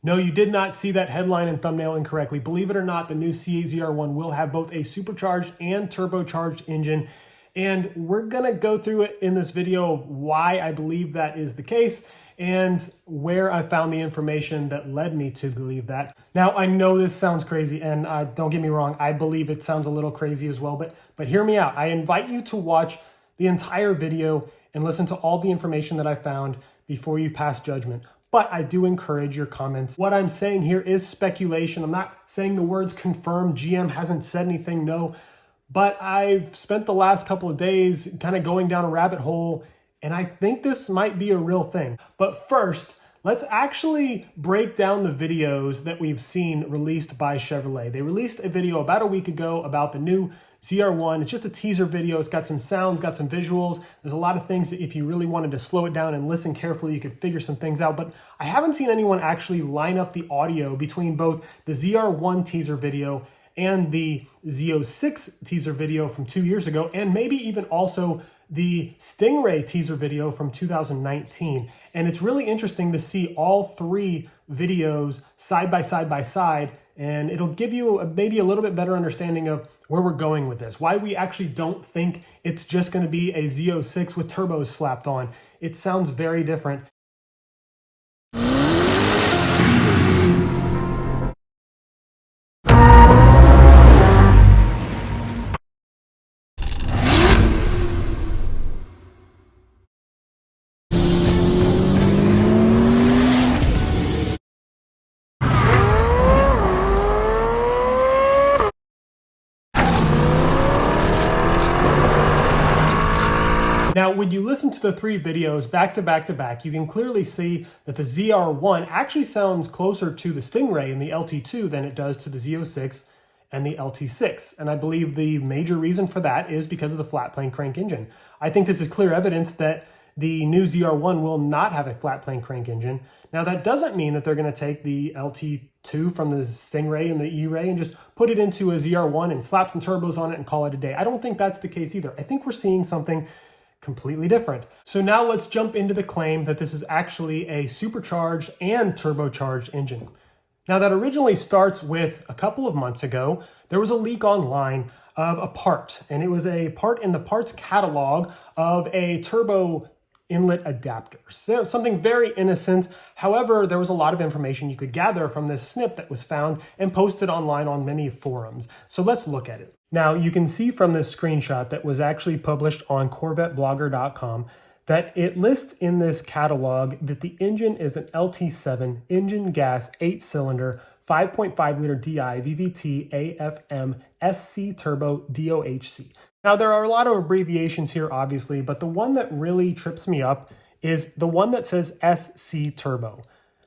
No, you did not see that headline and thumbnail incorrectly. Believe it or not, the new C8 ZR1 will have both a supercharged and turbocharged engine. And we're gonna go through it in this video of why I believe that is the case and where I found the information that led me to believe that. Now, I know this sounds crazy, and don't get me wrong, I believe it sounds a little crazy as well, but hear me out. I invite you to watch the entire video and listen to all the information that I found before you pass judgment. But I do encourage your comments. What I'm saying here is speculation. I'm not saying the words confirmed. GM hasn't said anything, no. But I've spent the last couple of days kind of going down a rabbit hole, and I think this might be a real thing. But first, let's actually break down the videos that we've seen released by Chevrolet. They released a video about a week ago about the new ZR1. It's just a teaser video. It's got some sounds, got some visuals. There's a lot of things that if you really wanted to slow it down and listen carefully, you could figure some things out. But I haven't seen anyone actually line up the audio between both the ZR1 teaser video and the Z06 teaser video from 2 years ago, and maybe even also the Stingray teaser video from 2019. And it's really interesting to see all three videos side by side, and it'll give you maybe a little bit better understanding of where we're going with this, why we actually don't think it's just going to be a Z06 with turbos slapped on. It sounds very different. Now, when you listen to the three videos back to back, you can clearly see that the ZR1 actually sounds closer to the Stingray and the LT2 than it does to the Z06 and the LT6. And I believe the major reason for that is because of the flat plane crank engine. I think this is clear evidence that the new ZR1 will not have a flat plane crank engine. Now, that doesn't mean that they're going to take the LT2 from the Stingray and the E-Ray and just put it into a ZR1 and slap some turbos on it and call it a day. I don't think that's the case either. I think we're seeing something completely different. So now let's jump into the claim that this is actually a supercharged and turbocharged engine. Now, that originally starts with a couple of months ago, there was a leak online of a part, and it was a part in the parts catalog of a turbo inlet adapter. So something very innocent. However, there was a lot of information you could gather from this snip that was found and posted online on many forums. So let's look at it. Now, you can see from this screenshot that was actually published on CorvetteBlogger.com that it lists in this catalog that the engine is an LT7 engine gas 8-cylinder 5.5 liter DI VVT AFM SC turbo DOHC. Now, there are a lot of abbreviations here, obviously, but the one that really trips me up is the one that says SC turbo.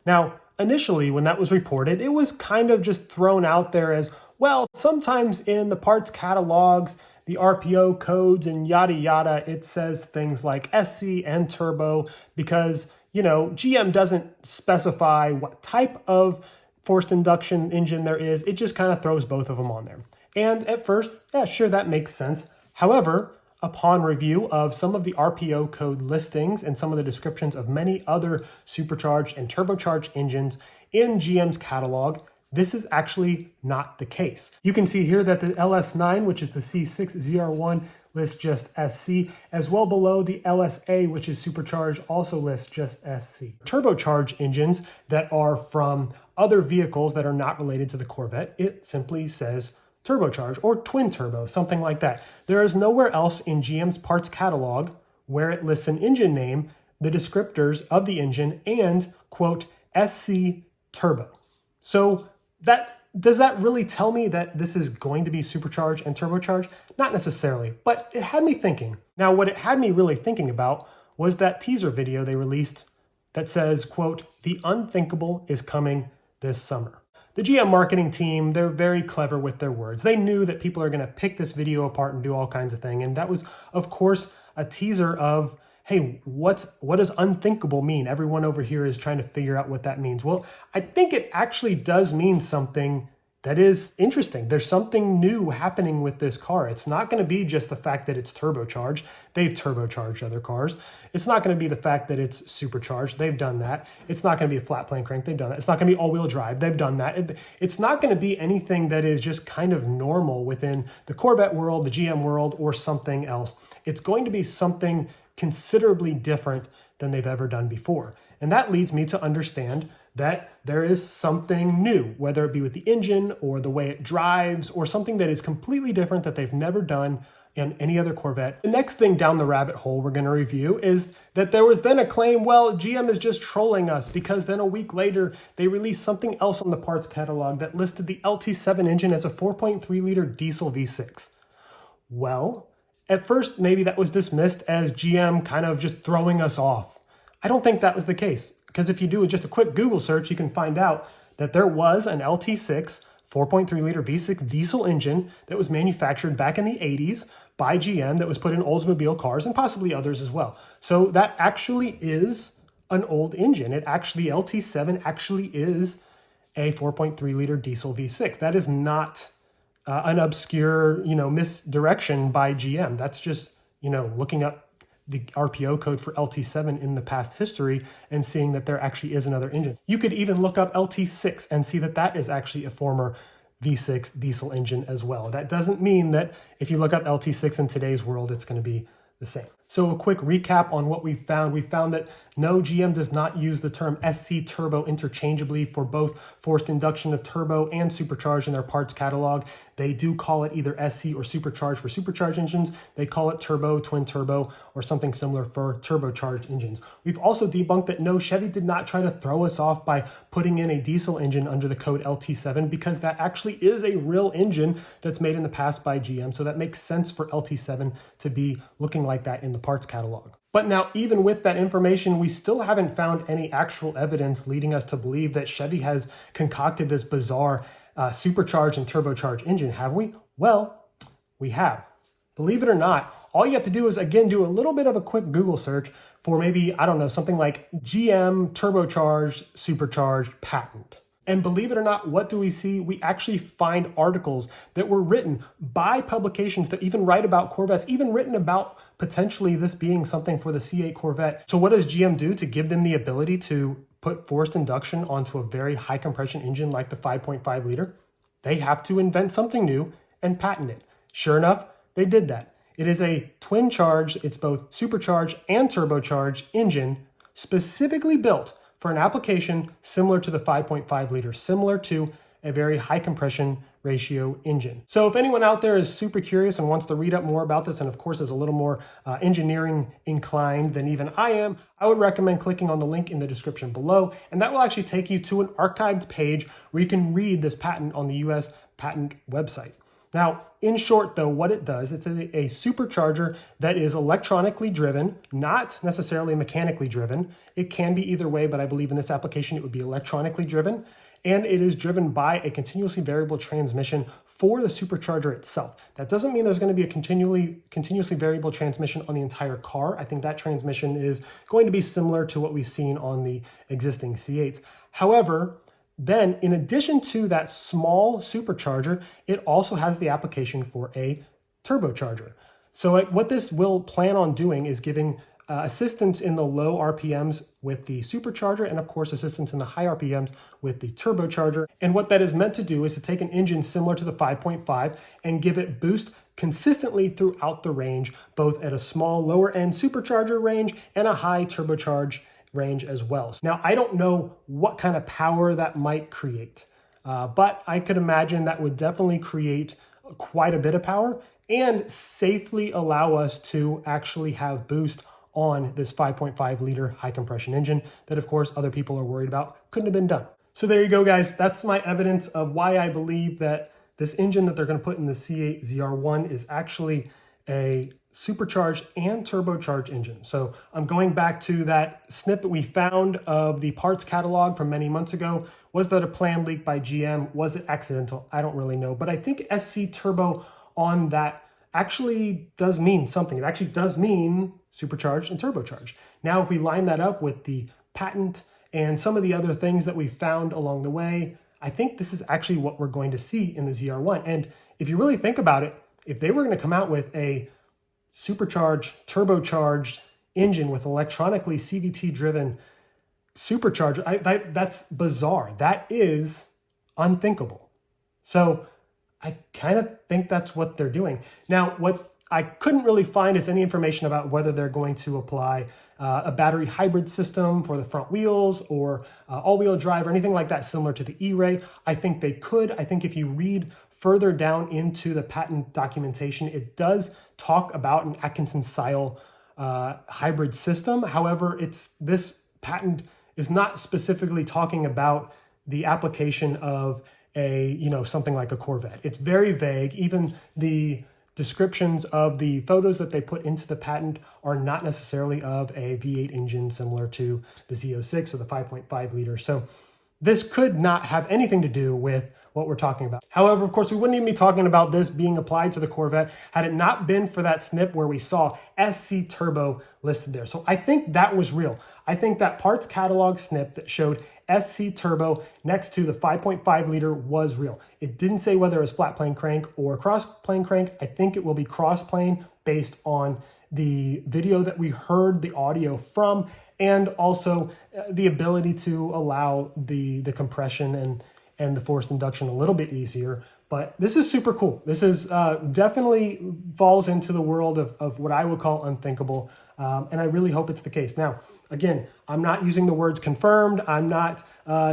Now, initially, when that was reported, it was kind of just thrown out there as, well, sometimes in the parts catalogs, the RPO codes and yada yada, it says things like SC and turbo because, you know, GM doesn't specify what type of forced induction engine there is. It just kind of throws both of them on there. And at first, yeah, sure, that makes sense. However, upon review of some of the RPO code listings and some of the descriptions of many other supercharged and turbocharged engines in GM's catalog, this is actually not the case. You can see here that the LS9, which is the C6 ZR1, lists just SC, as well below the LSA, which is supercharged, also lists just SC. Turbocharged engines that are from other vehicles that are not related to the Corvette, it simply says turbocharged or twin turbo, something like that. There is nowhere else in GM's parts catalog where it lists an engine name, the descriptors of the engine, and, quote, SC turbo. So does that really tell me that this is going to be supercharged and turbocharged? Not necessarily, but it had me thinking. Now, what it had me really thinking about was that teaser video they released that says, quote, "The unthinkable is coming this summer." The GM marketing team, they're very clever with their words. They knew that people are going to pick this video apart and do all kinds of things. And that was, of course, a teaser of, hey, what does unthinkable mean? Everyone over here is trying to figure out what that means. Well, I think it actually does mean something that is interesting. There's something new happening with this car. It's not going to be just the fact that it's turbocharged. They've turbocharged other cars. It's not going to be the fact that it's supercharged. They've done that. It's not going to be a flat plane crank. They've done that. It's not going to be all-wheel drive. They've done that. It's not going to be anything that is just kind of normal within the Corvette world, the GM world, or something else. It's going to be something considerably different than they've ever done before. And that leads me to understand that there is something new, whether it be with the engine or the way it drives or something that is completely different that they've never done in any other Corvette. The next thing down the rabbit hole we're going to review is that there was then a claim, well, GM is just trolling us, because then a week later they released something else on the parts catalog that listed the LT7 engine as a 4.3 liter diesel V6. Well, at first maybe that was dismissed as GM kind of just throwing us off. I don't think that was the case, because if you do just a quick Google search, you can find out that there was an LT6 4.3 liter V6 diesel engine that was manufactured back in the 80s by GM that was put in Oldsmobile cars and possibly others as well. So that actually is an old engine. It actually, LT7 actually is a 4.3 liter diesel V6. That is not an obscure, misdirection by GM. That's just, looking up the RPO code for LT7 in the past history and seeing that there actually is another engine. You could even look up LT6 and see that that is actually a former V6 diesel engine as well. That doesn't mean that if you look up LT6 in today's world, it's going to be the same. So a quick recap on what we found. We found that no, GM does not use the term SC turbo interchangeably for both forced induction of turbo and supercharged in their parts catalog. They do call it either SC or supercharged for supercharged engines. They call it turbo, twin turbo, or something similar for turbocharged engines. We've also debunked that no, Chevy did not try to throw us off by putting in a diesel engine under the code LT7, because that actually is a real engine that's made in the past by GM. So that makes sense for LT7 to be looking like that in the parts catalog. But now, even with that information, we still haven't found any actual evidence leading us to believe that Chevy has concocted this bizarre supercharged and turbocharged engine, have we? Well, we have. Believe it or not, all you have to do is, again, do a little bit of a quick Google search for maybe, I don't know, something like GM turbocharged supercharged patent. And believe it or not, what do we see? We actually find articles that were written by publications that even write about Corvettes, even written about potentially this being something for the C8 Corvette. So what does GM do to give them the ability to put forced induction onto a very high compression engine like the 5.5 liter? They have to invent something new and patent it. Sure enough, they did that. It is a twin charge, it's both supercharged and turbocharged engine specifically built for an application similar to the 5.5 liter, similar to a very high compression ratio engine. So if anyone out there is super curious and wants to read up more about this, and of course is a little more engineering inclined than even I am, I would recommend clicking on the link in the description below, and that will actually take you to an archived page where you can read this patent on the US patent website. Now, in short though, what it does, it's a supercharger that is electronically driven, not necessarily mechanically driven. It can be either way, but I believe in this application it would be electronically driven. And it is driven by a continuously variable transmission for the supercharger itself. That doesn't mean there's going to be a continuously variable transmission on the entire car. I think that transmission is going to be similar to what we've seen on the existing C8s. However, then, in addition to that small supercharger, it also has the application for a turbocharger. So what this will plan on doing is giving assistance in the low RPMs with the supercharger, and of course assistance in the high RPMs with the turbocharger. And what that is meant to do is to take an engine similar to the 5.5 and give it boost consistently throughout the range, both at a small lower end supercharger range and a high turbocharge range as well. Now, I don't know what kind of power that might create, but I could imagine that would definitely create quite a bit of power and safely allow us to actually have boost on this 5.5 liter high compression engine that, of course, other people are worried about couldn't have been done. So there you go, guys. That's my evidence of why I believe that this engine that they're going to put in the C8 ZR1 is actually a supercharged and turbocharged engine. So I'm going back to that snippet we found of the parts catalog from many months ago. Was that a planned leak by GM? Was it accidental? I don't really know, but I think SC turbo on that actually does mean something. It actually does mean supercharged and turbocharged. Now, if we line that up with the patent and some of the other things that we found along the way, I think this is actually what we're going to see in the ZR1. And if you really think about it, if they were going to come out with a supercharged, turbocharged engine with electronically CVT-driven supercharger, that's bizarre. That is unthinkable. So I kind of think that's what they're doing. Now, what I couldn't really find is any information about whether they're going to apply a battery hybrid system for the front wheels or all-wheel drive or anything like that similar to the E-Ray. I think they could. I think if you read further down into the patent documentation, it does talk about an Atkinson-style hybrid system. However, this patent is not specifically talking about the application of something like a Corvette. It's very vague. Even the descriptions of the photos that they put into the patent are not necessarily of a V8 engine similar to the Z06 or the 5.5 liter. So this could not have anything to do with what we're talking about. However, of course, we wouldn't even be talking about this being applied to the Corvette had it not been for that snip where we saw SC Turbo listed there. So I think that was real. I think that parts catalog snip that showed SC Turbo next to the 5.5 liter was real. It didn't say whether it was flat plane crank or cross plane crank. I think it will be cross plane based on the video that we heard the audio from, and also the ability to allow the compression and the forced induction a little bit easier. But this is super cool. This is definitely falls into the world of what I would call unthinkable. And I really hope it's the case. Now, again, I'm not using the words confirmed. I'm not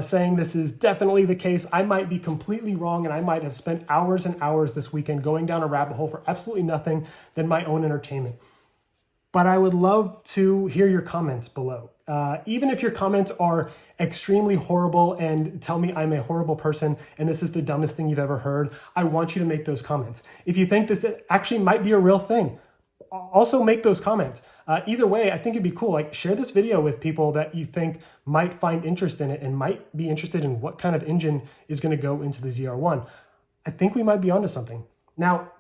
saying this is definitely the case. I might be completely wrong, and I might have spent hours and hours this weekend going down a rabbit hole for absolutely nothing than my own entertainment. But I would love to hear your comments below. Even if your comments are extremely horrible and tell me I'm a horrible person and this is the dumbest thing you've ever heard, I want you to make those comments. If you think this actually might be a real thing, also make those comments. Either way, I think it'd be cool. Like, share this video with people that you think might find interest in it and might be interested in what kind of engine is going to go into the ZR1. I think we might be onto something. Now,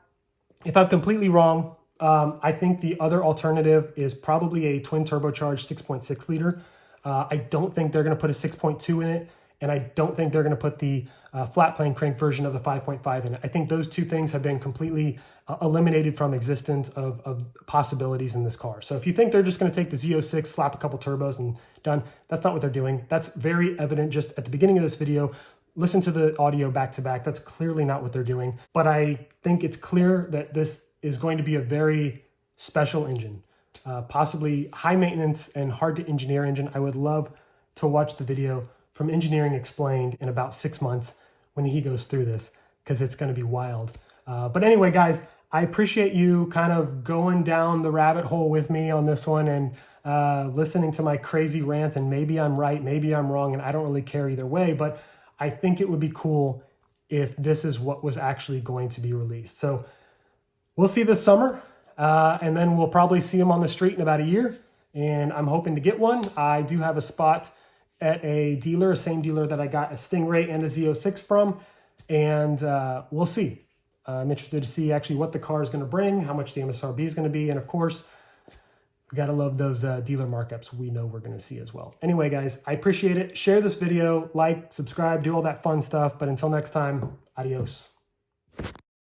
if I'm completely wrong, I think the other alternative is probably a twin turbocharged 6.6 liter. I don't think they're going to put a 6.2 in it, and I don't think they're going to put the flat plane crank version of the 5.5 in it. I think those two things have been completely eliminated from existence of possibilities in this car. So if you think they're just going to take the Z06, slap a couple turbos and done, that's not what they're doing. That's very evident just at the beginning of this video. Listen to the audio back to back. That's clearly not what they're doing. But I think it's clear that this is going to be a very special engine, possibly high maintenance and hard to engineer engine. I would love to watch the video from Engineering Explained in about 6 months when he goes through this, because it's going to be wild. But anyway, guys, I appreciate you kind of going down the rabbit hole with me on this one and listening to my crazy rant. And maybe I'm right, maybe I'm wrong, and I don't really care either way. But I think it would be cool if this is what was actually going to be released. So we'll see this summer, and then we'll probably see them on the street in about a year. And I'm hoping to get one. I do have a spot at a dealer, same dealer that I got a Stingray and a Z06 from. And we'll see. I'm interested to see actually what the car is going to bring, how much the MSRP is going to be. And of course, we got to love those dealer markups we know we're going to see as well. Anyway, guys, I appreciate it. Share this video, like, subscribe, do all that fun stuff. But until next time, adios.